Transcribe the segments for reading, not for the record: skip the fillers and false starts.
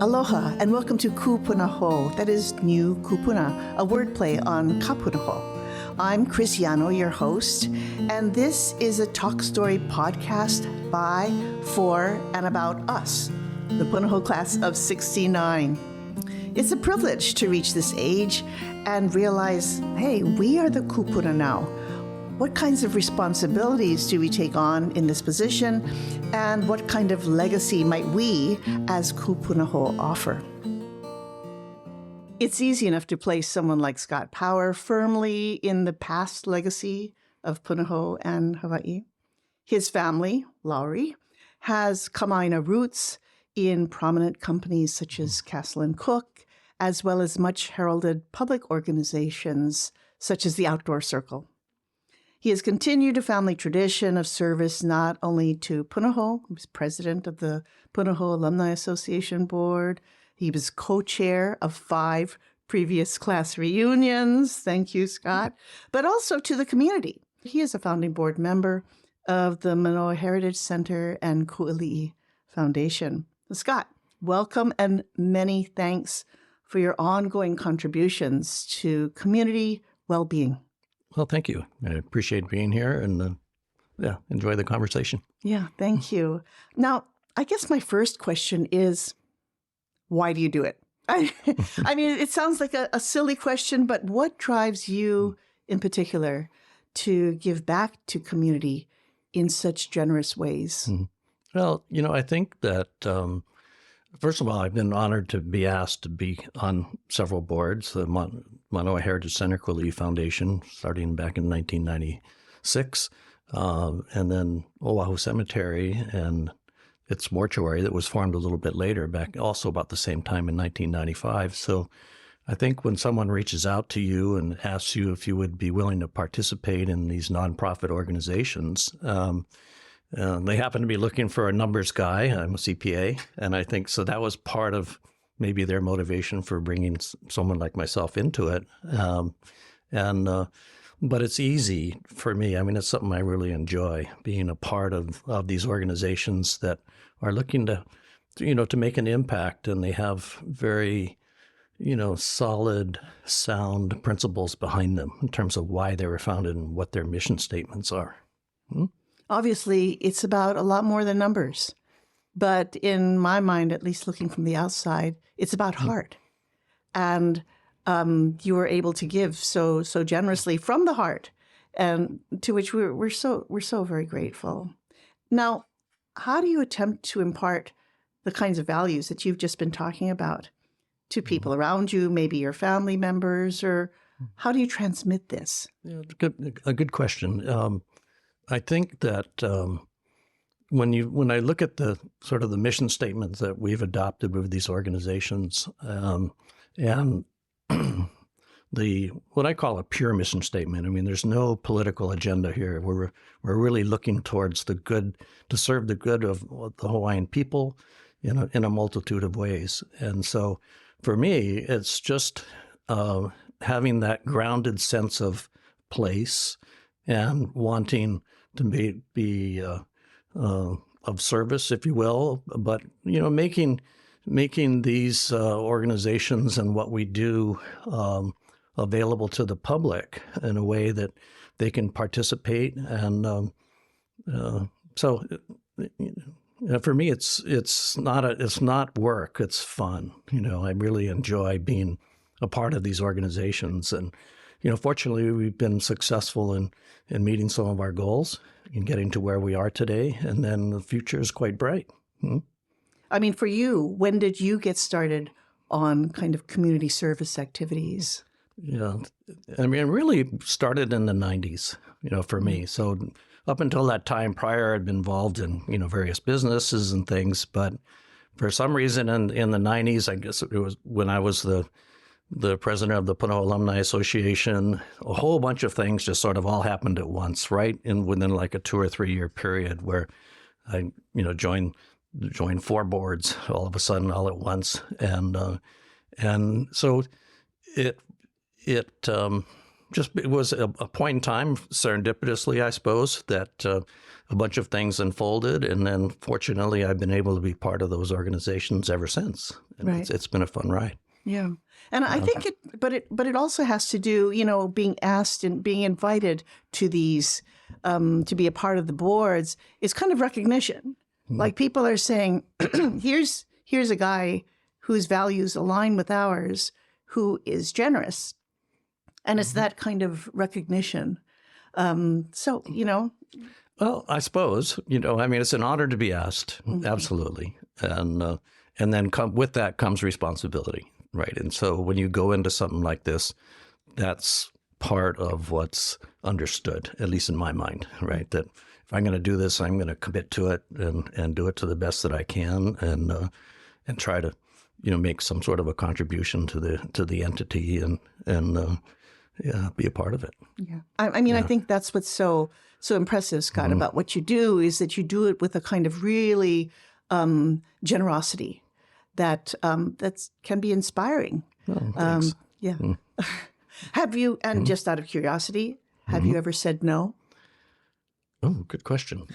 Aloha and welcome to Ku Punahou, that is New Kupuna, a wordplay on Ka Punahou. I'm Chris Yano, your host, and this is a talk story podcast by, for, and about us, the Punahou class of '69. It's a privilege to reach this age and realize, hey, we are the kupuna now. What kinds of responsibilities do we take on in this position, and what kind of legacy might we, as Ku Punahou, offer? It's easy enough to place someone like Scott Power firmly in the past legacy of Punahou and Hawaii. His family, Lowrey, has Kama'aina roots in prominent companies such as Castle & Cook, as well as much heralded public organizations such as the Outdoor Circle. He has continued a family tradition of service not only to Punahou. He was president of the Punahou Alumni Association board. He was co-chair of 5 previous class reunions. Thank you, Scott. But also to the community. He is a founding board member of the Mānoa Heritage Center and Kualiʻi Foundation. Scott, welcome and many thanks for your ongoing contributions to community well-being. Well, thank you. I appreciate being here and enjoy the conversation. Yeah, thank you. Now, I guess my first question is, why do you do it? I mean, it sounds like a silly question, but what drives you in particular to give back to community in such generous ways? Well, I think that, first of all, I've been honored to be asked to be on several boards, the Mānoa Heritage Center, Kualiʻi Foundation, starting back in 1996, and then Oʻahu Cemetery and its mortuary that was formed a little bit later, back also about the same time in 1995. So I think when someone reaches out to you and asks you if you would be willing to participate in these nonprofit organizations, they happen to be looking for a numbers guy. I'm a CPA, and I think so that was part of maybe their motivation for bringing someone like myself into it. But it's easy for me. I mean, it's something I really enjoy, being a part of these organizations that are looking to make an impact, and they have very, solid, sound principles behind them in terms of why they were founded and what their mission statements are. Obviously, it's about a lot more than numbers. But in my mind, at least looking from the outside, it's about heart. And you were able to give so generously from the heart, and to which we're so very grateful. Now, how do you attempt to impart the kinds of values that you've just been talking about to people around you, maybe your family members, or how do you transmit this? Yeah, a good question. I think that when I look at the sort of the mission statements that we've adopted with these organizations, and what I call a pure mission statement. I mean, there's no political agenda here. We're really looking towards the good, to serve the good of the Hawaiian people in a multitude of ways. And so, for me, it's just having that grounded sense of place and wanting to be of service, if you will, but making these organizations and what we do available to the public in a way that they can participate. And so for me, it's not work; it's fun. I really enjoy being a part of these organizations, and fortunately, we've been successful in meeting some of our goals and getting to where we are today. And then the future is quite bright. I mean, for you, when did you get started on kind of community service activities? Yeah, I mean, it really started in the 90s, for me. So up until that time prior, I'd been involved in, various businesses and things. But for some reason in the 90s, I guess it was when I was the president of the Punahou Alumni Association, a whole bunch of things just sort of all happened at once, right? And within like a 2 or 3 year period where I, joined 4 boards all of a sudden, all at once. And so it it was a point in time, serendipitously, I suppose, that a bunch of things unfolded. And then fortunately, I've been able to be part of those organizations ever since. And Right. it's been a fun ride. Yeah. And I think it also has to do, being asked and being invited to these, to be a part of the boards is kind of recognition. Like people are saying, here's a guy whose values align with ours, who is generous. And it's that kind of recognition. Well, I suppose, it's an honor to be asked. Absolutely. And then with that comes responsibility, right? And so when you go into something like this, that's part of what's understood, at least in my mind, right? That if I'm going to do this, I'm going to commit to it and do it to the best that I can and try to, make some sort of a contribution to the entity and be a part of it. Yeah. I think that's what's so impressive, Scott, about what you do is that you do it with a kind of really generosity that can be inspiring. Oh, thanks. Yeah. Have you, and just out of curiosity, have you ever said no? Oh, good question.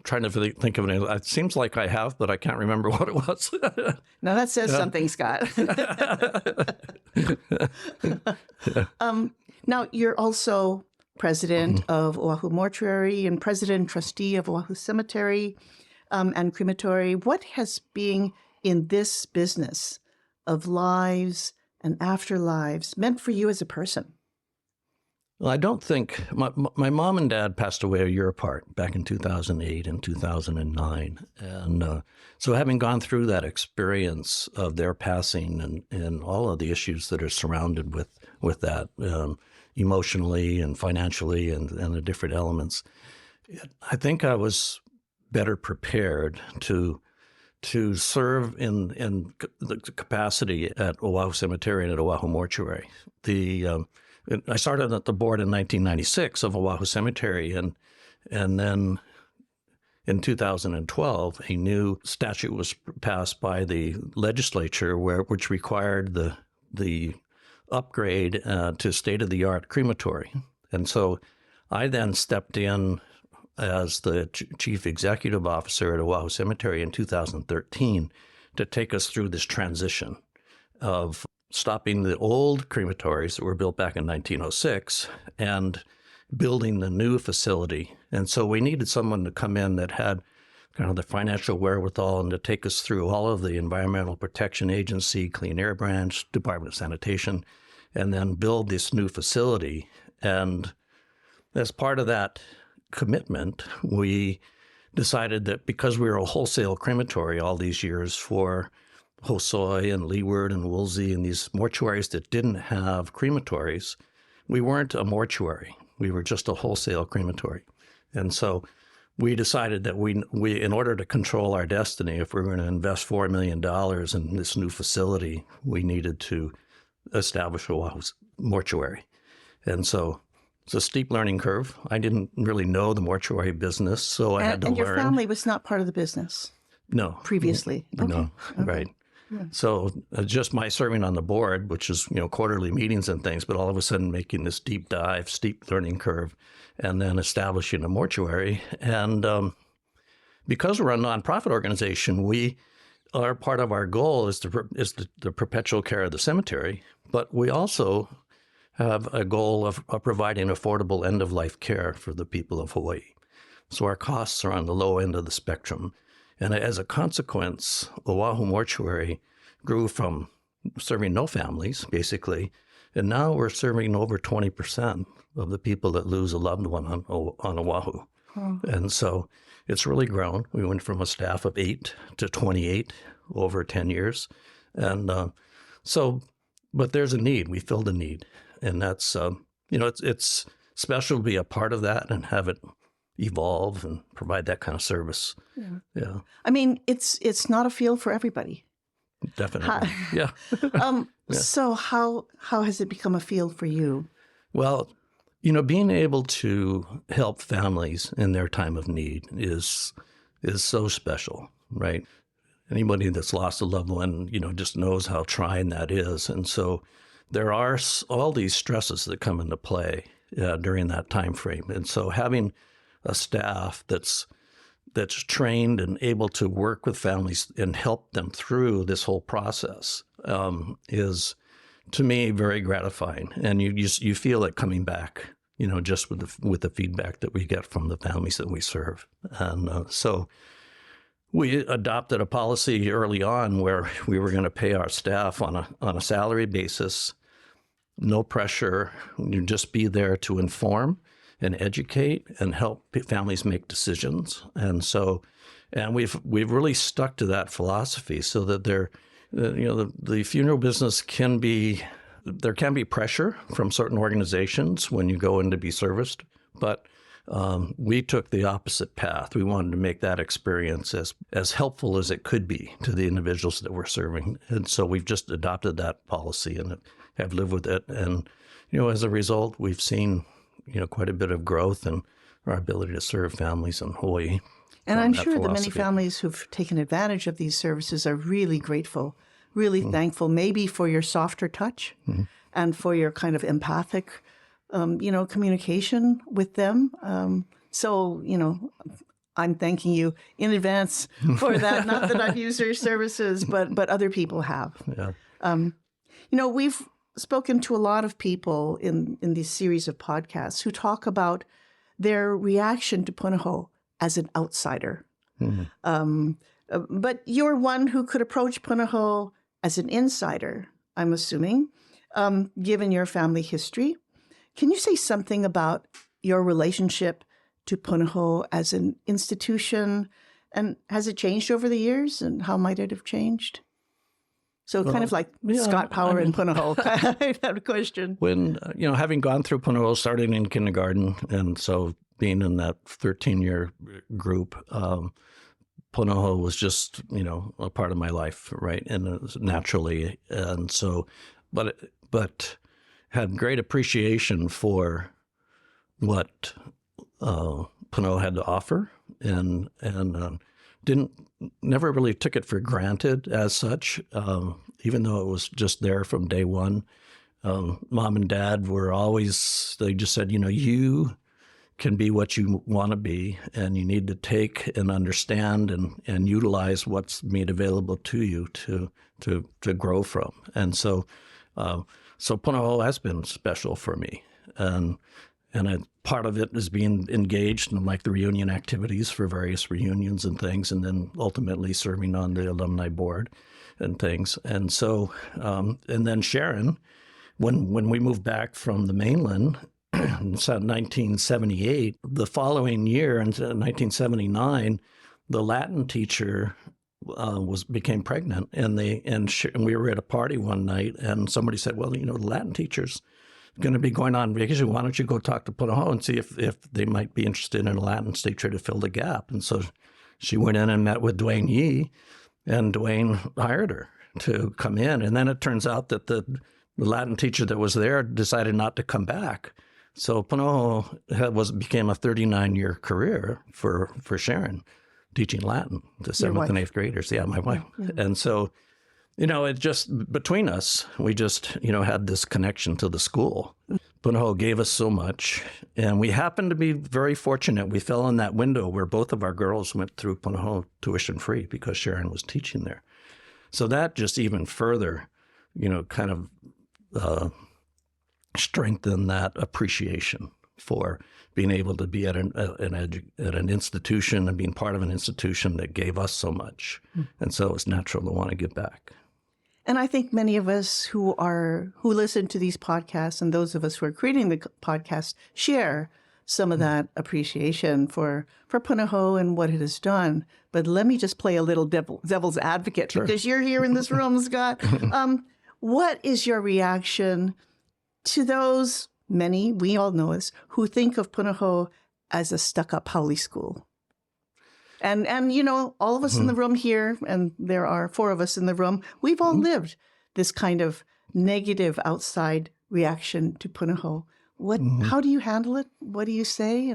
Trying to think of it. It seems like I have, but I can't remember what it was. Now that says something, Scott. Now you're also president of Oʻahu Mortuary and president and trustee of Oʻahu Cemetery and Crematory. What has being in this business of lives and afterlives meant for you as a person? Well, I don't think my mom and dad passed away a year apart back in 2008 and 2009. And so having gone through that experience of their passing and all of the issues that are surrounded with that emotionally and financially and the different elements, I think I was better prepared to serve in the capacity at Oʻahu Cemetery and at Oʻahu Mortuary. I started at the board in 1996 of Oʻahu Cemetery, and then in 2012, a new statute was passed by the legislature which required the upgrade to state-of-the-art crematory. And so I then stepped in as the chief executive officer at Oʻahu Cemetery in 2013 to take us through this transition of stopping the old crematories that were built back in 1906 and building the new facility. And so we needed someone to come in that had kind of the financial wherewithal and to take us through all of the Environmental Protection Agency, Clean Air Branch, Department of Sanitation, and then build this new facility. And as part of that commitment, we decided that because we were a wholesale crematory all these years for Hosoi and Leeward and Woolsey and these mortuaries that didn't have crematories, we weren't a mortuary. We were just a wholesale crematory. And so we decided that we in order to control our destiny, if we were going to invest $4 million in this new facility, we needed to establish Oʻahu's mortuary. And so it's a steep learning curve. I didn't really know the mortuary business, so I had to learn. And your family was not part of the business? No. Previously? Okay. No, right. Yeah. So just my serving on the board, which is, quarterly meetings and things, but all of a sudden making this deep dive, steep learning curve, and then establishing a mortuary. And because we're a nonprofit organization, part of our goal is the perpetual care of the cemetery, but we also have a goal of providing affordable end-of-life care for the people of Hawaii. So our costs are on the low end of the spectrum. And as a consequence, Oʻahu Mortuary grew from serving no families, basically, and now we're serving over 20% of the people that lose a loved one on Oʻahu. Oh. And so it's really grown. We went from a staff of 8 to 28 over 10 years. And but there's a need. We filled a need. And that's, it's special to be a part of that and have it evolve and provide that kind of service. Yeah. I mean, it's not a field for everybody. Definitely. Yeah. So how has it become a field for you? Well, being able to help families in their time of need is so special, right? anybody that's lost a loved one, just knows how trying that is. And so there are all these stresses that come into play during that time frame. And so having a staff that's trained and able to work with families and help them through this whole process is, to me, very gratifying. And you feel it coming back, just with the feedback that we get from the families that we serve. And so we adopted a policy early on where we were going to pay our staff on a salary basis, no pressure. You just be there to inform and educate and help families make decisions. And so, and we've really stuck to that philosophy so that the funeral business there can be pressure from certain organizations when you go in to be serviced, but we took the opposite path. We wanted to make that experience as helpful as it could be to the individuals that we're serving. And so we've just adopted that policy and have lived with it. And, as a result, we've seen, quite a bit of growth in our ability to serve families in Hawaii. And I'm sure the many families who've taken advantage of these services are really grateful, really thankful, maybe for your softer touch and for your kind of empathic communication with them. So, I'm thanking you in advance for that. Not that I've used your services, but other people have. Yeah. We've spoken to a lot of people in this series of podcasts who talk about their reaction to Punahou as an outsider. But you're one who could approach Punahou as an insider, I'm assuming, given your family history. Can you say something about your relationship to Punahou as an institution, and has it changed over the years, and how might it have changed? So kind of like Scott Power and Punahou kind of question. When, having gone through Punahou, starting in kindergarten, and so being in that 13-year group, Punahou was just, a part of my life, right? And it was naturally. And so, but had great appreciation for what Punahou had to offer, and never really took it for granted as such, even though it was just there from day one. Mom and Dad they just said, you can be what you want to be, and you need to take and understand and utilize what's made available to you to grow from. And so Punahou has been special for me, and part of it is being engaged in like the reunion activities for various reunions and things, and then ultimately serving on the alumni board and things. And so, and then Sharon, when we moved back from the mainland in 1978, the following year in 1979, the Latin teacher became pregnant, and we were at a party one night, and somebody said, well, the Latin teacher's going to be going on vacation. Why don't you go talk to Punahou and see if they might be interested in a Latin teacher to fill the gap? And so she went in and met with Dwayne Yee, and Dwayne hired her to come in. And then it turns out that the Latin teacher that was there decided not to come back. So Punahou became a 39-year career for Sharon, teaching Latin to 7th and 8th graders. Yeah, my wife. Yeah. And so, it just, between us, we just, had this connection to the school. Punahou gave us so much, and we happened to be very fortunate. We fell in that window where both of our girls went through Punahou tuition free because Sharon was teaching there. So that just even further, kind of strengthened that appreciation for being able to be at an institution and being part of an institution that gave us so much. And so it's natural to want to give back. And I think many of us who listen to these podcasts, and those of us who are creating the podcast, share some of that appreciation for Punahou and what it has done. But let me just play a little devil's advocate, sure, because you're here in this room, Scott. What is your reaction to those many, we all know us, who think of Punahou as a stuck-up haole school? And all of us in the room here, and there are 4 of us in the room, we've all lived this kind of negative outside reaction to Punahou. How do you handle it? What do you say?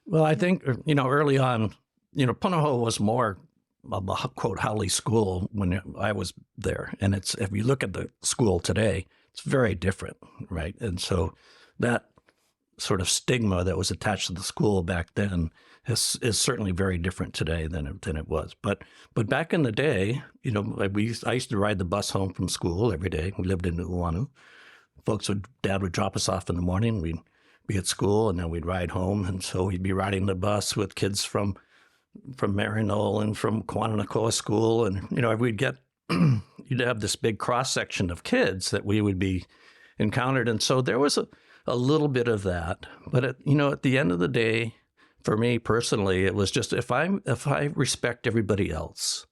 Well, I think, early on, Punahou was more quote, Howley school when I was there. And if you look at the school today, it's very different, right? And so that sort of stigma that was attached to the school back then is certainly very different today than it was. But back in the day, I used to ride the bus home from school every day. We lived in Oʻahu. Dad would drop us off in the morning. We'd be at school, and then we'd ride home. And so we'd be riding the bus with kids from Maryknoll and from Kualiʻi school. And, we'd get, you'd have this big cross-section of kids that we would be encountered. And so there was a little bit of that. But, at the end of the day, for me personally, it was just if I respect everybody else,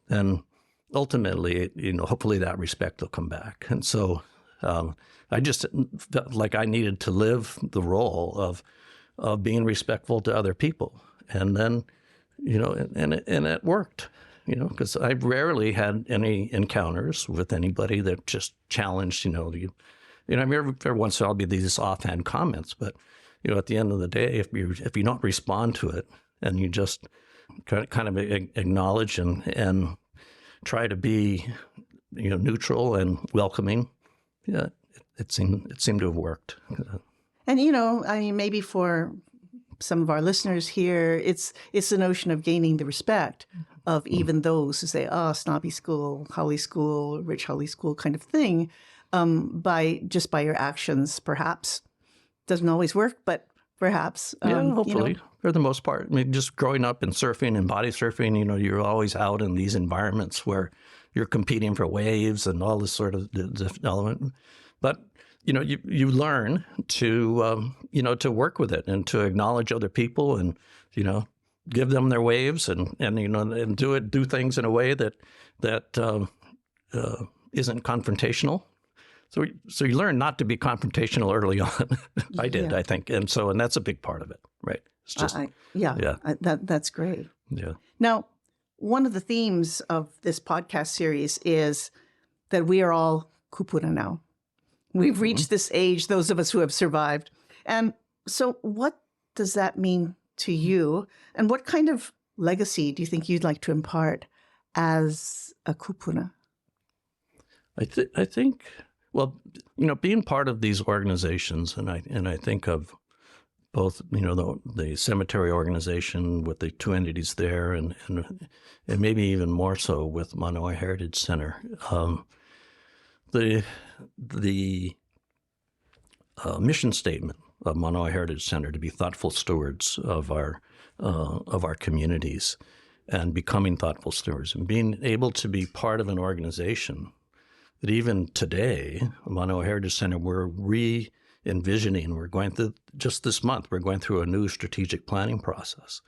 then ultimately, hopefully that respect will come back. And so I just felt like I needed to live the role of being respectful to other people. And then, and it worked, because I rarely had any encounters with anybody that just challenged, every once in a while be these offhand comments, but, at the end of the day, if you don't respond to it and you just kind of acknowledge and try to be, neutral and welcoming, yeah, it seemed to have worked. And, maybe for some of our listeners here, it's the notion of gaining the respect of even those who say, snobby school, Howley school, rich Howley school kind of thing, by your actions, perhaps. Doesn't always work, but perhaps. Hopefully, for the most part. I mean, just growing up and surfing and body surfing, you're always out in these environments where you're competing for waves and all this sort of element. But, you learn to, to work with it and to acknowledge other people and, give them their waves and do things in a way that isn't confrontational. So you learn not to be confrontational early on. I did, I think. And that's a big part of it, right? It's just, that's great. Yeah. Now, one of the themes of this podcast series is that we are all kupuna now. We've reached this age, those of us who have survived. And so what does that mean to you? And what kind of legacy do you think you'd like to impart as a kupuna? I think... Well, being part of these organizations, and I think of both, the cemetery organization with the two entities there, and maybe even more so with Mānoa Heritage Center. The mission statement of Mānoa Heritage Center to be thoughtful stewards of our communities, and becoming thoughtful stewards, and being able to be part of an organization that even today, Mānoa Heritage Center, we're re-envisioning. We're going through, just this month, we're going through a new strategic planning process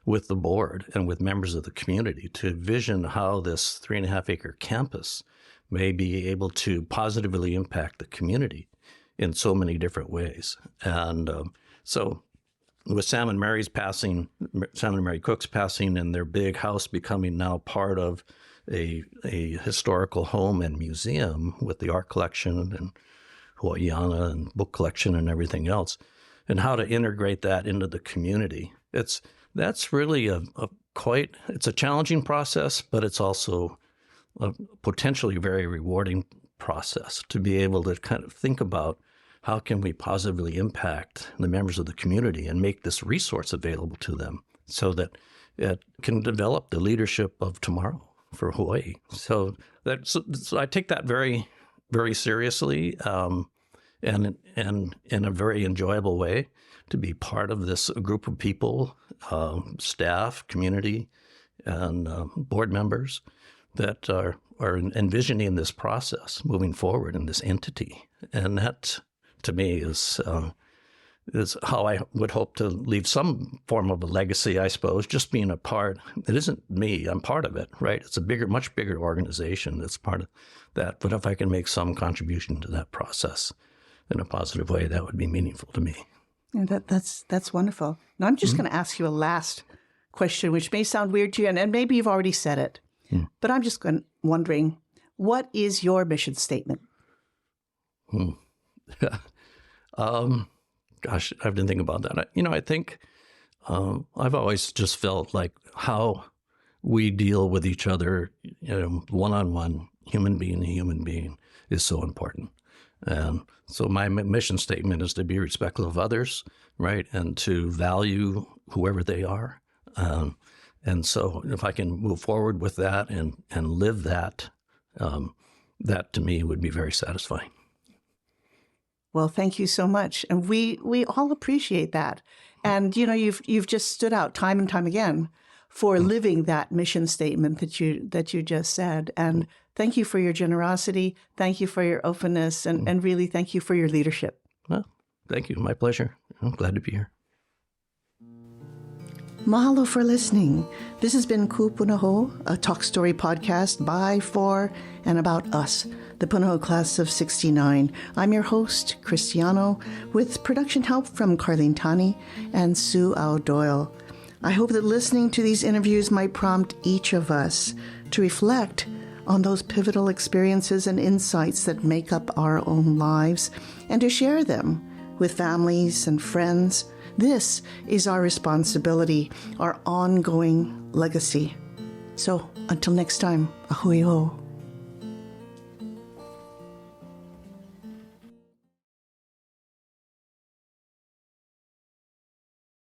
with the board and with members of the community to envision how this 3.5-acre campus may be able to positively impact the community in so many different ways. And so with Sam and Mary Cook's passing and their big house becoming now part of a historical home and museum with the art collection and Hawaiiana and book collection and everything else, and how to integrate that into the community. That's really it's a challenging process, but it's also a potentially very rewarding process to be able to kind of think about how can we positively impact the members of the community and make this resource available to them so that it can develop the leadership of tomorrow for Hawaii. So I take that very, very seriously, and in a very enjoyable way to be part of this group of people, staff, community, and board members that are envisioning this process moving forward in this entity. And that, to me, is how I would hope to leave some form of a legacy, I suppose, just being a part. It isn't me. I'm part of it, right? It's a much bigger organization that's part of that. But if I can make some contribution to that process in a positive way, that would be meaningful to me. And that's wonderful. Now, I'm just going to ask you a last question, which may sound weird to you, and maybe you've already said it. But I'm just wondering, what is your mission statement? Gosh, I've been thinking about that. I think I've always just felt like how we deal with each other, one-on-one, human being to human being, is so important. And so my mission statement is to be respectful of others, right, and to value whoever they are. And so if I can move forward with that and live that, that to me would be very satisfying. Well, thank you so much. And we all appreciate that. And, you've just stood out time and time again for living that mission statement that you just said. And thank you for your generosity. Thank you for your openness. And really thank you for your leadership. Well, thank you. My pleasure. I'm glad to be here. Mahalo for listening. This has been Ku Punahou, a talk story podcast by, for, and about us, the Punahou class of 69. I'm your host, Cristiano, with production help from Carlene Tani and Sue Au Doyle. I hope that listening to these interviews might prompt each of us to reflect on those pivotal experiences and insights that make up our own lives and to share them with families and friends. This is our responsibility, our ongoing legacy. So until next time, ahui ho.